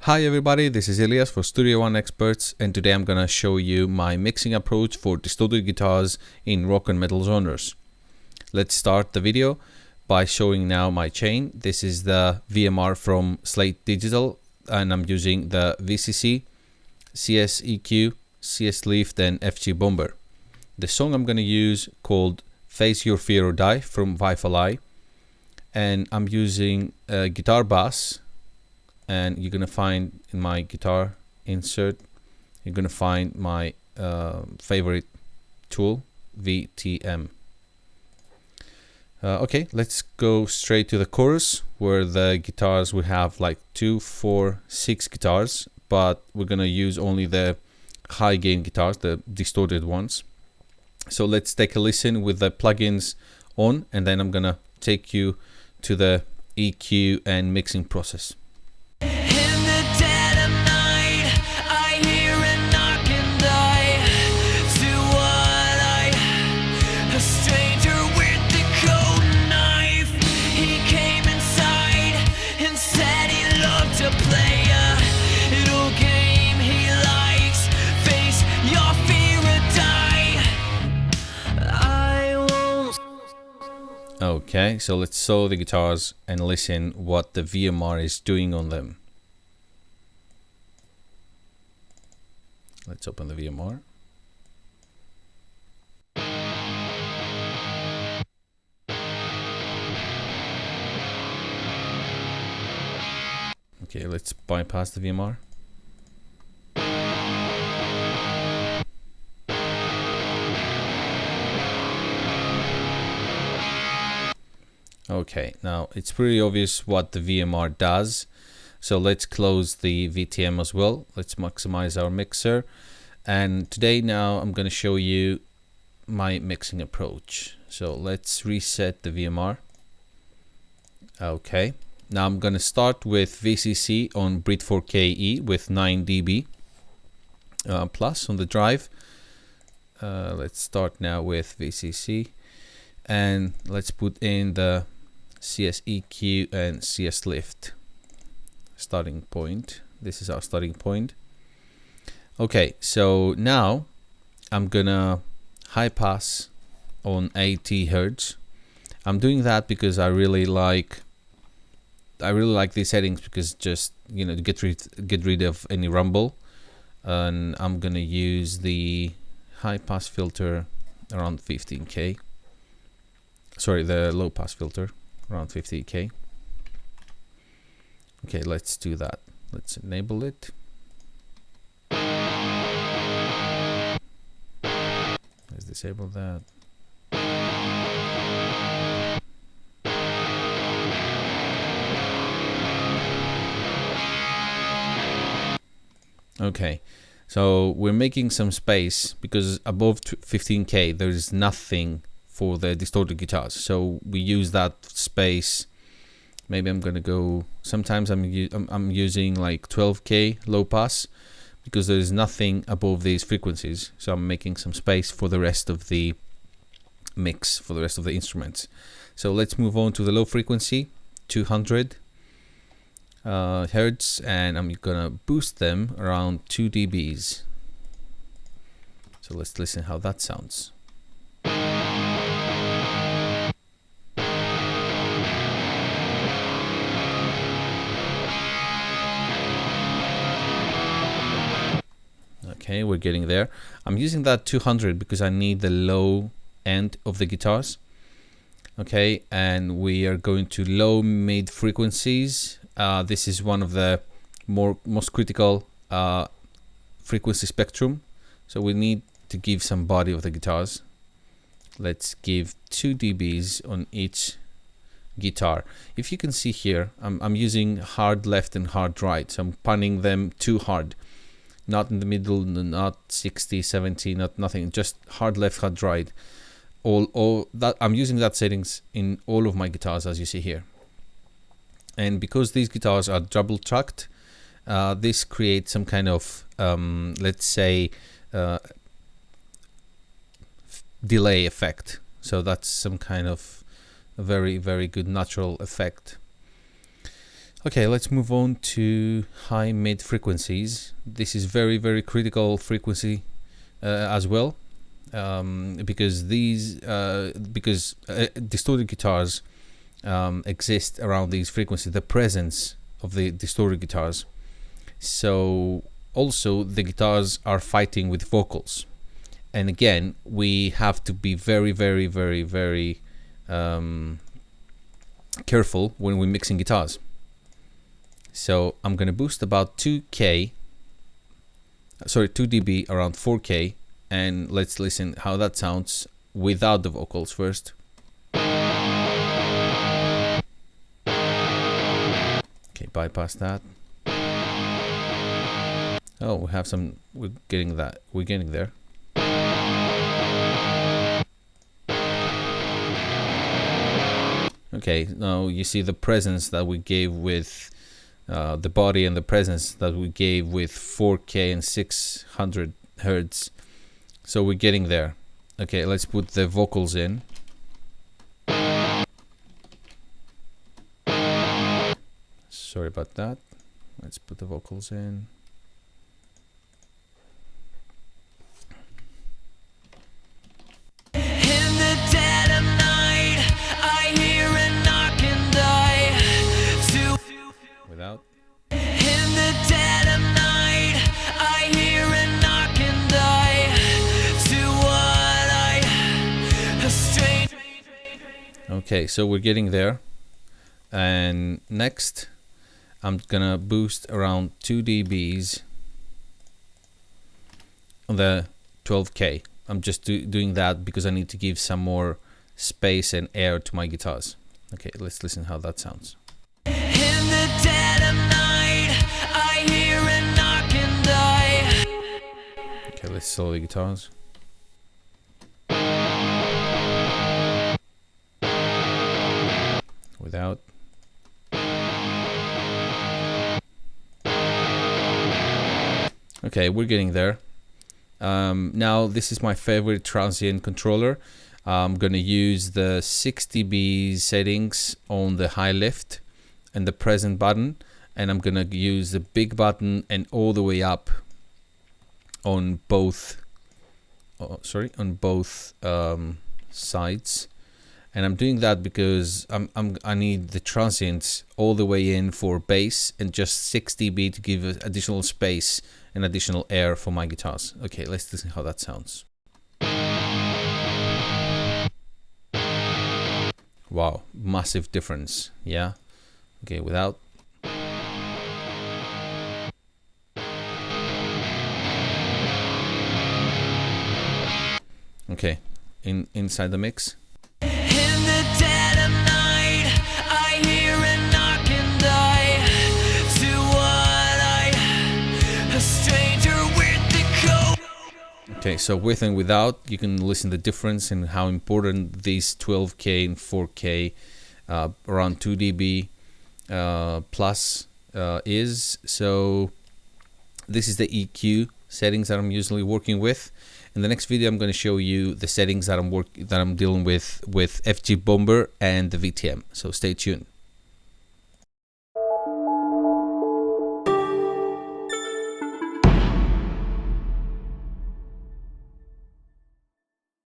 Hi everybody, this is Ilias for Studio One Experts, and today I'm gonna show you my mixing approach for distorted guitars in rock and metal genres. Let's start the video by showing now my chain. This is the VMR from Slate Digital, and I'm using the VCC, CS EQ, CS Lift, and FG Bomber. The song I'm gonna use called Face Your Fear or Die from Vifalai, and I'm using a guitar bass. And you're gonna find in my guitar insert, you're gonna find my favorite tool, VTM. Okay, let's go straight to the chorus, where the guitars, we have like 2, 4, 6 guitars, but we're gonna use only the high gain guitars, the distorted ones. So let's take a listen with the plugins on, and then I'm gonna take you to the EQ and mixing process. Okay, so let's saw the guitars and listen what the VMR is doing on them. Let's open the VMR. Okay, let's bypass the VMR. Okay, now it's pretty obvious what the VMR does. So let's close the VTM as well. Let's maximize our mixer. And today now I'm going to show you my mixing approach. So let's reset the VMR. Okay, now I'm going to start with VCC on Brit 4KE with 9 dB plus on the drive. Let's start now with VCC. And let's put in the CS EQ and CS Lift starting point. This is our starting point. Okay, so now I'm gonna high pass on 80 Hertz. I'm doing that because I really like these settings, because just, you know, to get rid of any rumble. And I'm gonna use the high pass filter around 15K. Sorry, the low pass filter around 50K. Okay, let's do that. Let's enable it. Let's disable that. Okay, so we're making some space because above 15K there is nothing for the distorted guitars, so we use that space. Maybe I'm gonna go, sometimes I'm using like 12K low pass because there is nothing above these frequencies, so I'm making some space for the rest of the mix, for the rest of the instruments. So let's move on to the low frequency, 200 Hertz, and I'm gonna boost them around 2 dBs. So let's listen how that sounds. Okay, we're getting there. I'm using that 200 because I need the low end of the guitars. Okay, and we are going to low mid frequencies. This is one of the most critical frequency spectrum. So we need to give some body of the guitars. Let's give 2 dBs on each guitar. If you can see here, I'm using hard left and hard right. So I'm panning them too hard. Not in the middle, not 60, 70, not nothing, just hard left, hard right. All that, I'm using that settings in all of my guitars, as you see here. And because these guitars are double tracked, this creates some kind of, let's say, delay effect. So that's some kind of a very, very good natural effect. Okay, let's move on to high mid frequencies. This is very critical frequency as well, because distorted guitars exist around these frequencies, the presence of the distorted guitars. So also the guitars are fighting with vocals, and again we have to be very careful when we're mixing guitars. So I'm gonna boost about 2 dB around 4K, and let's listen how that sounds without the vocals first. Okay, bypass that. Oh, we have some, we're getting there. Okay, now you see the presence that we gave with the body, and the presence that we gave with 4K and 600 Hertz. So we're getting there. Okay, let's put the vocals in. Sorry about that. Let's put the vocals in. Without. In the dead of night, I hear a knock and die to what a strange. Okay, so we're getting there. And next, I'm gonna boost around 2 dBs on the 12K. I'm just doing that because I need to give some more space and air to my guitars. Okay, let's listen how that sounds. In the dead of night, I hear a knock and die. Okay, let's solo the guitars. Without. Okay, we're getting there. Now this is my favorite transient controller. I'm gonna use the 6 dB settings on the high lift and the present button, and I'm gonna use the big button and all the way up on both sides. And I'm doing that because I need the transients all the way in for bass, and just 6 dB to give additional space and additional air for my guitars. Okay, let's listen how that sounds. Wow, massive difference, yeah? Okay, without. Okay, inside the mix. In the dead of night, I hear a knock and die to what a stranger with the coat. Okay, so with and without, you can listen the difference in how important these 12K and 4K around 2 dB plus is. So this is the EQ settings that I'm usually working with. In the next video, I'm going to show you the settings that I'm dealing with FG Bomber and the VTM. So stay tuned.